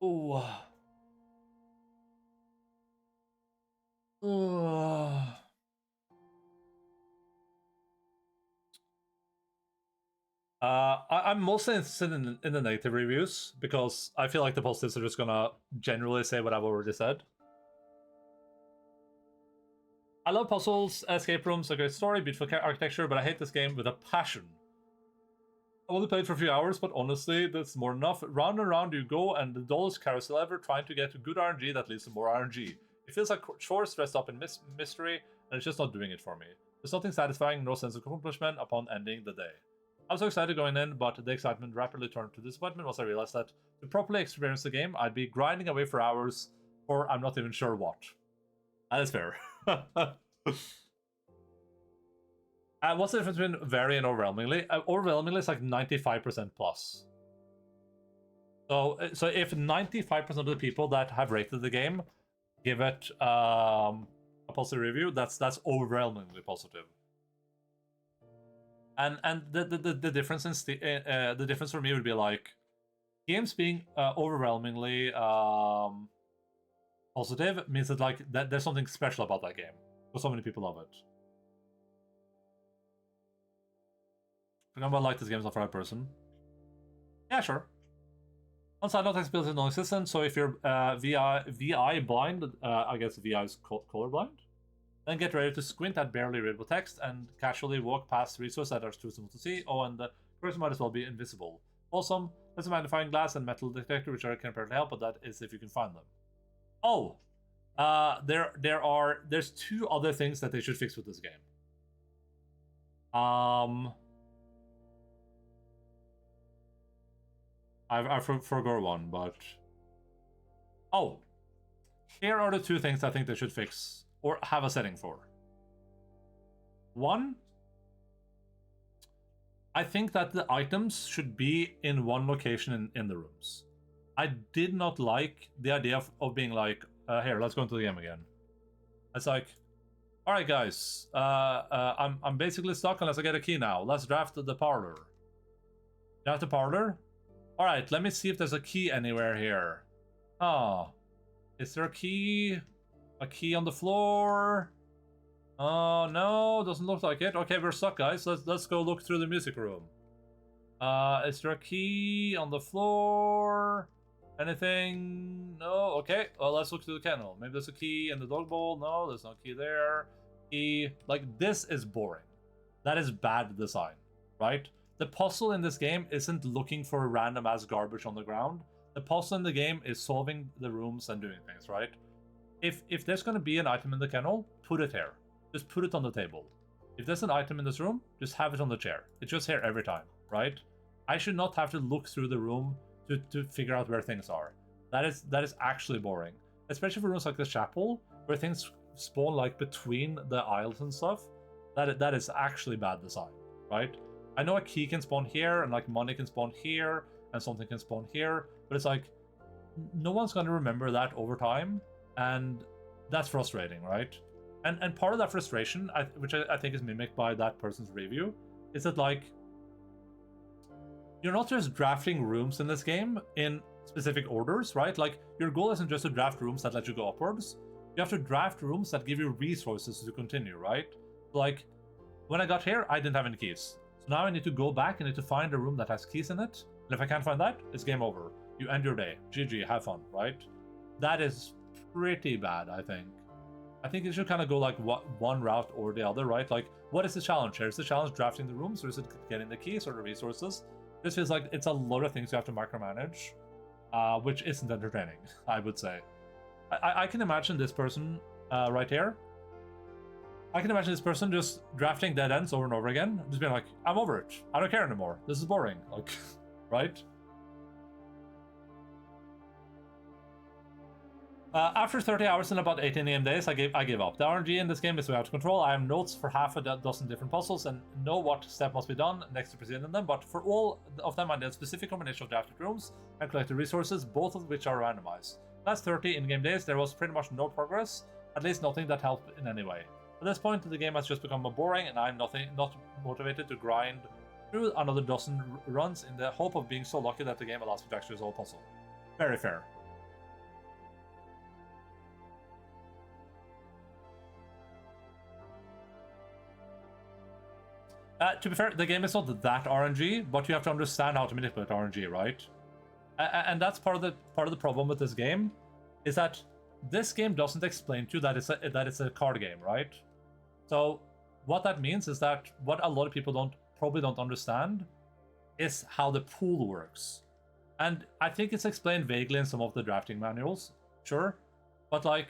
Ooh. Ooh. I'm mostly interested in the negative reviews because I feel like the positives are just gonna generally say what I've already said. I love puzzles, escape rooms, a great story, beautiful architecture, but I hate this game with a passion. I only played for a few hours, but honestly, that's more than enough. Round and round you go, and the dullest carousel ever, trying to get to good RNG that leads to more RNG. It feels like chores dressed up in mystery, and it's just not doing it for me. There's nothing satisfying, no sense of accomplishment upon ending the day. I was so excited going in, but the excitement rapidly turned to disappointment once I realized that to properly experience the game, I'd be grinding away for hours, or I'm not even sure what. That is fair. What's the difference between very and overwhelmingly? Overwhelmingly is like 95% plus. So if 95% of the people that have rated the game give it a positive review, that's overwhelmingly positive. And the difference in the difference for me would be like games being overwhelmingly positive means that like there's something special about that game because so many people love it. Forgot like this game's not for that person. Yeah, sure. On side note, accessibility is non-existent, so if you're VI blind, I guess VI is colorblind, then get ready to squint at barely readable text and casually walk past resources that are too simple to see. Oh, and the person might as well be invisible. Awesome. There's a magnifying glass and metal detector, which can apparently help, but that is if you can find them. Oh, there's two other things that they should fix with this game. I forgot one, but oh, here are the two things I think they should fix or have a setting for. One, I think that the items should be in one location in the rooms. I did not like the idea of being like, here, let's go into the game again. It's like, all right, guys, I'm basically stuck unless I get a key now. Let's draft the parlor. Draft the parlor? All right, let me see if there's a key anywhere here. Oh, is there a key? A key on the floor? Oh, no, doesn't look like it. Okay, we're stuck, guys. Let's go look through the music room. Is there a key on the floor? Anything? No? Okay, well, let's look through the kennel. Maybe there's a key in the dog bowl. No, there's no key there. Key. Like, this is boring. That is bad design, right? The puzzle in this game isn't looking for random ass garbage on the ground. The puzzle in the game is solving the rooms and doing things, right? If there's going to be an item in the kennel, put it here. Just put it on the table. If there's an item in this room, just have it on the chair. It's just here every time, right? I should not have to look through the room to figure out where things are. That is actually boring. Especially for rooms like the chapel, where things spawn like between the aisles and stuff. That is actually bad design, right? I know a key can spawn here, and like money can spawn here, and something can spawn here, but it's like, no one's going to remember that over time, and that's frustrating, right? And part of that frustration, which I think is mimicked by that person's review, is that like, you're not just drafting rooms in this game in specific orders, right? Like, your goal isn't just to draft rooms that let you go upwards. You have to draft rooms that give you resources to continue, right? Like, when I got here, I didn't have any keys. So now I need to go back and need to find a room that has keys in it. And if I can't find that, it's game over. You end your day. GG, have fun, right? That is pretty bad, I think. I think it should kind of go like one route or the other, right? Like, what is the challenge here? Is the challenge drafting the rooms, or is it getting the keys or the resources? This feels like it's a lot of things you have to micromanage, which isn't entertaining, I would say. I can imagine this person right here. I can imagine this person just drafting dead ends over and over again, just being like, I'm over it. I don't care anymore. This is boring. Like, right? After 30 hours and about 18 game days, I gave up. The RNG in this game is way out of control. I have notes for half a dozen different puzzles and know what step must be done next to proceed in them, but for all of them I need a specific combination of drafted rooms and collected resources, both of which are randomized. Last 30 in-game days, there was pretty much no progress, at least nothing that helped in any way. At this point, the game has just become more boring, and I'm not motivated to grind through another dozen runs in the hope of being so lucky that the game allows me to actually resolve a puzzle. Very fair. To be fair, the game is not that RNG, but you have to understand how to manipulate RNG, right? And that's part of the problem with this game, is that this game doesn't explain to you that it's a card game, right? So what that means is that what a lot of people probably don't understand is how the pool works. And I think it's explained vaguely in some of the drafting manuals, sure, but like,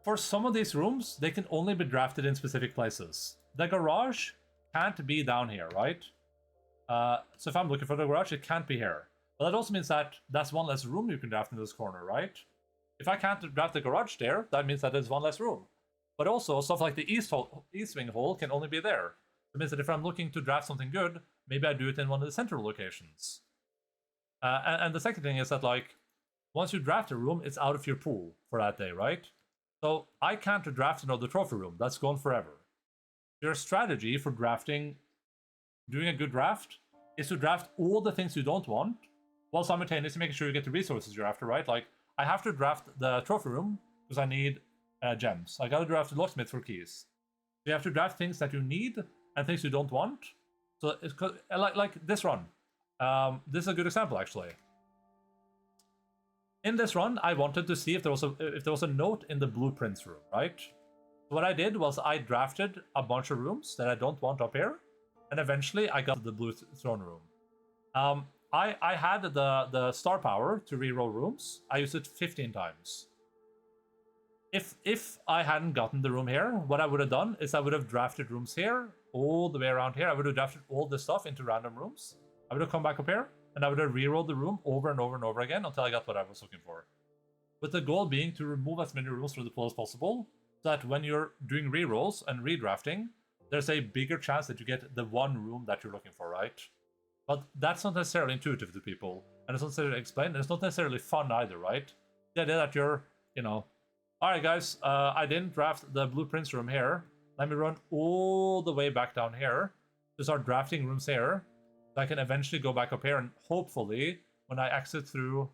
for some of these rooms, they can only be drafted in specific places. The garage can't be down here, right? So if I'm looking for the garage, it can't be here. But that also means that that's one less room you can draft in this corner, right? If I can't draft the garage there, that means that there's one less room. But also, stuff like the east wing hole can only be there. It means that if I'm looking to draft something good, maybe I do it in one of the central locations. And the second thing is that, like, once you draft a room, it's out of your pool for that day, right? So I can't draft another trophy room. That's gone forever. Your strategy for drafting, doing a good draft, is to draft all the things you don't want, while simultaneously making sure you get the resources you're after, right? Like, I have to draft the trophy room because I need gems. I gotta draft the locksmith for keys. So you have to draft things that you need and things you don't want, So it's like this run. This is a good example, actually. In this run, I wanted to see if there was a note in the blueprints room, right? So what I did was I drafted a bunch of rooms that I don't want up here, and eventually I got to the blue throne room. I had the star power to reroll rooms. I used it 15 times. If I hadn't gotten the room here, what I would have done is I would have drafted rooms here, all the way around here. I would have drafted all this stuff into random rooms. I would have come back up here, and I would have rerolled the room over and over and over again until I got what I was looking for. With the goal being to remove as many rooms from the pool as possible, so that when you're doing rerolls and redrafting, there's a bigger chance that you get the one room that you're looking for, right? But that's not necessarily intuitive to people, and it's not necessarily explained, and it's not necessarily fun either, right? The idea that you're, alright guys, I didn't draft the blueprints room here. Let me run all the way back down here to start drafting rooms here, so I can eventually go back up here, and hopefully, when I exit through...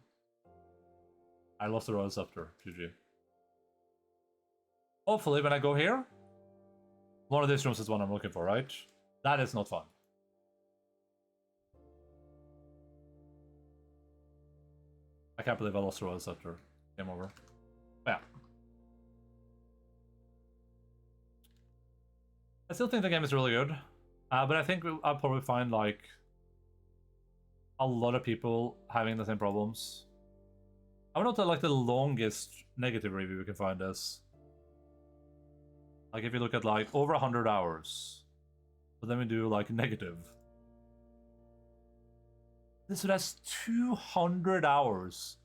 I lost the Royal Scepter, GG. Hopefully, when I go here, one of these rooms is what I'm looking for, right? That is not fun. I can't believe I lost the Royal Scepter. Game over. But yeah. I still think the game is really good. But I think I'll probably find, like, a lot of people having the same problems. I wonder what like the longest negative review we can find is. Like if you look at like over 100 hours. But then we do like negative. This one has 200 hours.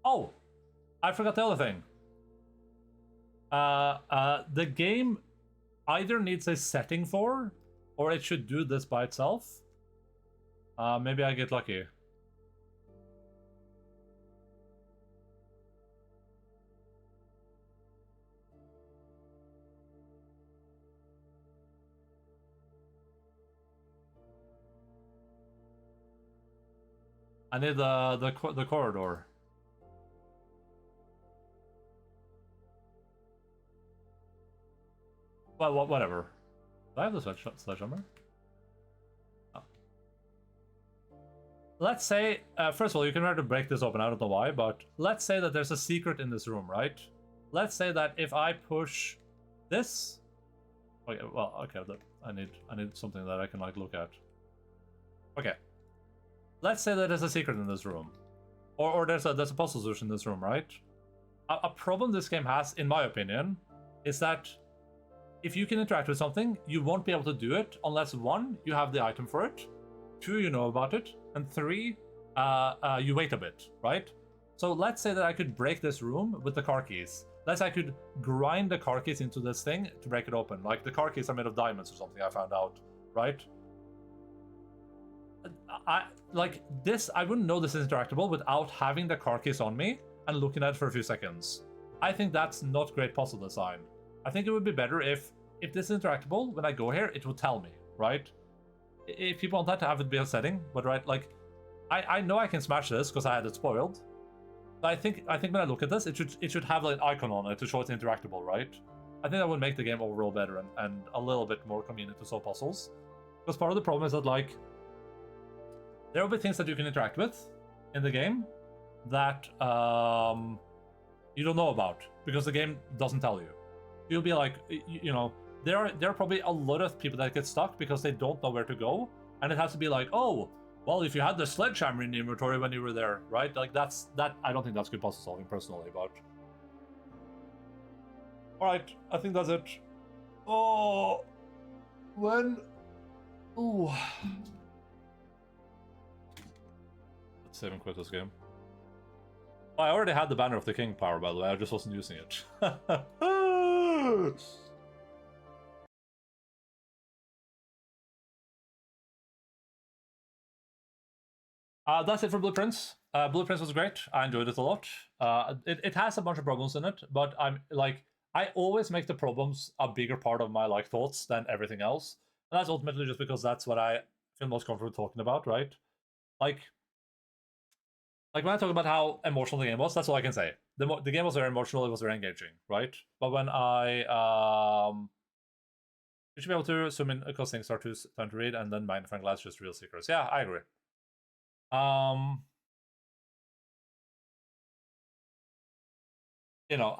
Oh, I forgot the other thing. The game either needs a setting for, or it should do this by itself. Maybe I get lucky. I need the corridor. Well, whatever. Do I have the sledgehammer? Oh. Let's say, first of all, you can try to break this open. I don't know why, but let's say that there's a secret in this room, right? Let's say that if I push this, okay, well, okay, I need something that I can like look at. Okay, let's say that there's a secret in this room, or there's a puzzle solution in this room, right? A problem this game has, in my opinion, is that if you can interact with something, you won't be able to do it unless 1, you have the item for it, 2, you know about it, and 3, you wait a bit, right? So let's say that I could break this room with the car keys. Let's say I could grind the car keys into this thing to break it open. Like the car keys are made of diamonds or something, I found out, right? I wouldn't know this is interactable without having the car keys on me and looking at it for a few seconds. I think that's not great puzzle design. I think it would be better if this is interactable, when I go here, it will tell me, right? If people want that to have it be a setting, but right, like, I know I can smash this because I had it spoiled. But I think when I look at this, it should have like an icon on it to show it's interactable, right? I think that would make the game overall better and a little bit more convenient to solve puzzles. Because part of the problem is that like there will be things that you can interact with in the game that you don't know about because the game doesn't tell you. You'll be like, there are probably a lot of people that get stuck because they don't know where to go, and it has to be like, oh, well, if you had the sledgehammer in the inventory when you were there, right? Like that. I don't think that's good puzzle solving personally, but all right, I think that's it. Oh, when? Ooh. Let's save and quit this game. I already had the Banner of the King power, by the way. I just wasn't using it. That's it for Blueprints. Blueprints was great. I enjoyed it a lot. It has a bunch of problems in it, but I always make the problems a bigger part of my thoughts than everything else. And that's ultimately just because that's what I feel most comfortable talking about, right? Like when I talk about how emotional the game was, that's all I can say. The game was very emotional, it was very engaging, right? But when you should be able to zoom in because things start to time to read, and then magnifying glass just real secrets. Yeah, I agree. You know,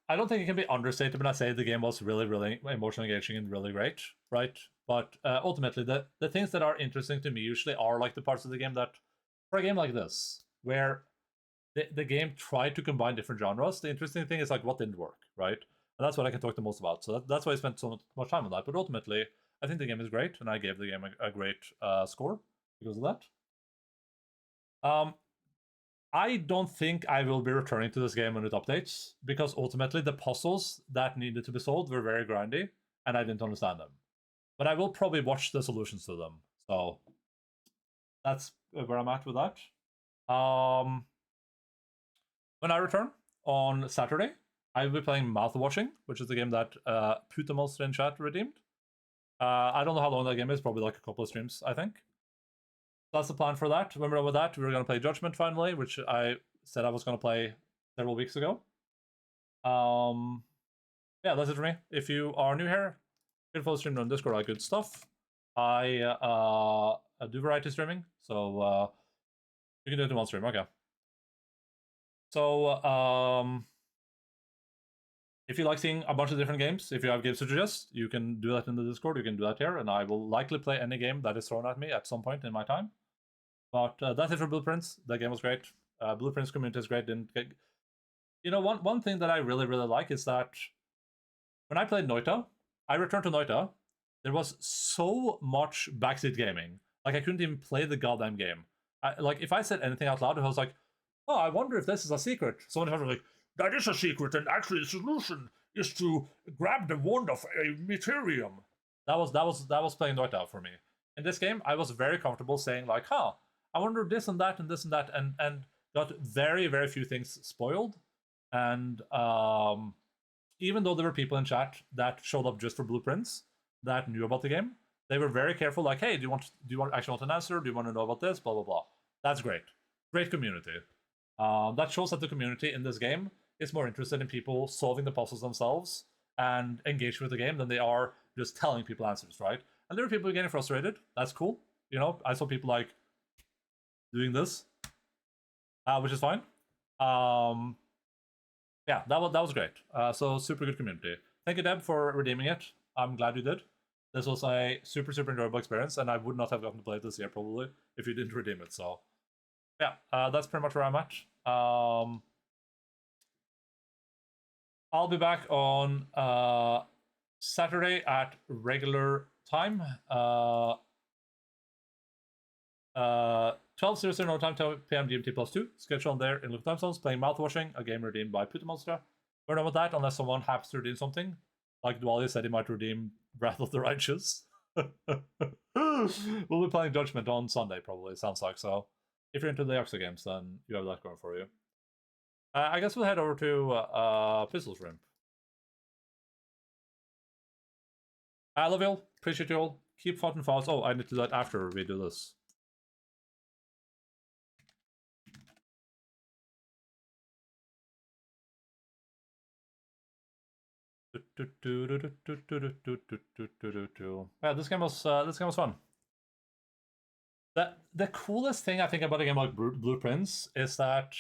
I don't think it can be understated when I say the game was really, really emotionally engaging and really great, right? But ultimately, the things that are interesting to me usually are like the parts of the game that, for a game like this, where the game tried to combine different genres, the interesting thing is like what didn't work, right? And that's what I can talk the most about. So that's why I spent so much time on that. But ultimately, I think the game is great, and I gave the game a great score because of that. I don't think I will be returning to this game when it updates, because ultimately the puzzles that needed to be solved were very grindy, and I didn't understand them. But I will probably watch the solutions to them. So that's where I'm at with that. When I return on Saturday, I will be playing Mouthwashing, which is the game that Putamonster in chat redeemed. I don't know how long that game is, probably like a couple of streams, I think. That's the plan for that. When we're done with that, we're going to play Judgment finally, which I said I was going to play several weeks ago. Yeah, that's it for me. If you are new here, feel free to stream on Discord, all good stuff. I do variety streaming, so you can do it in one stream. Okay. So if you like seeing a bunch of different games, if you have games to suggest, you can do that in the Discord. You can do that here, and I will likely play any game that is thrown at me at some point in my time. But that's it for Blueprints. That game was great. Blueprints community is great. You know, one thing that I really, really like is that when I played Noita, I returned to Noita, there was so much backseat gaming. Like, I couldn't even play the goddamn game. Like, if I said anything out loud, I was like, oh, I wonder if this is a secret. Someone was like, that is a secret, and actually the solution is to grab the wand of a Meteorium. That was playing Noita for me. In this game, I was very comfortable saying like, huh, I wonder this and that and this and that, and got very, very few things spoiled. And even though there were people in chat that showed up just for Blueprints that knew about the game, they were very careful. Like, hey, do you actually want an answer? Do you want to know about this? Blah blah blah. That's great. Great community. That shows that the community in this game is more interested in people solving the puzzles themselves and engaged with the game than they are just telling people answers, right? And there are people getting frustrated. That's cool. You know, I saw people like doing this, which is fine. Yeah, that was great. So super good community. Thank you, Deb, for redeeming it. I'm glad you did. This was a super enjoyable experience, and I would not have gotten to play it this year probably if you didn't redeem it. So yeah, that's pretty much where I'm at. I'll be back on Saturday at regular time. 12:00 no time, 10 p.m. GMT +2. Schedule on there in local time zones. Playing Mouthwashing, a game redeemed by Putamonster. We're done with that unless someone happens to redeem something. Like Dwali said, he might redeem Breath of the Righteous. We'll be playing Judgment on Sunday, probably, it sounds like. So if you're into the Yakuza games, then you have that going for you. I guess we'll head over to Pistol Shrimp. I love you all. Appreciate you all. Keep fighting fast. Oh, I need to do that after we do this. Yeah, this game was fun. The coolest thing I think about a game like Blueprints is that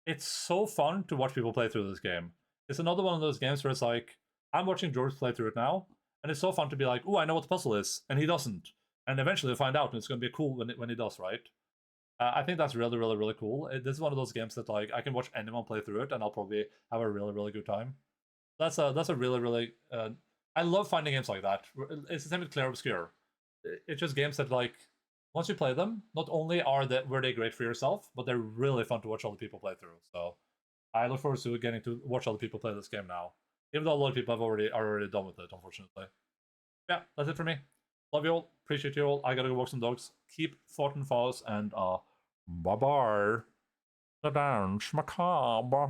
it's so fun to watch people play through this game. It's another one of those games where it's like, I'm watching George play through it now, and it's so fun to be like, oh, I know what the puzzle is, and he doesn't. And eventually you'll find out, and it's going to be cool when he does, right? I think that's really, really, really cool. This is one of those games that like I can watch anyone play through it, and I'll probably have a really, really good time. That's a really, really. I love finding games like that. It's the same with Clear Obscure. It's just games that like once you play them, not only were they great for yourself, but they're really fun to watch other people play through. So I look forward to getting to watch other people play this game now. Even though a lot of people are already done with it, unfortunately. Yeah, that's it for me. Love you all. Appreciate you all. I gotta go walk some dogs. Keep fighting fast, and bye bye. The dance macabre.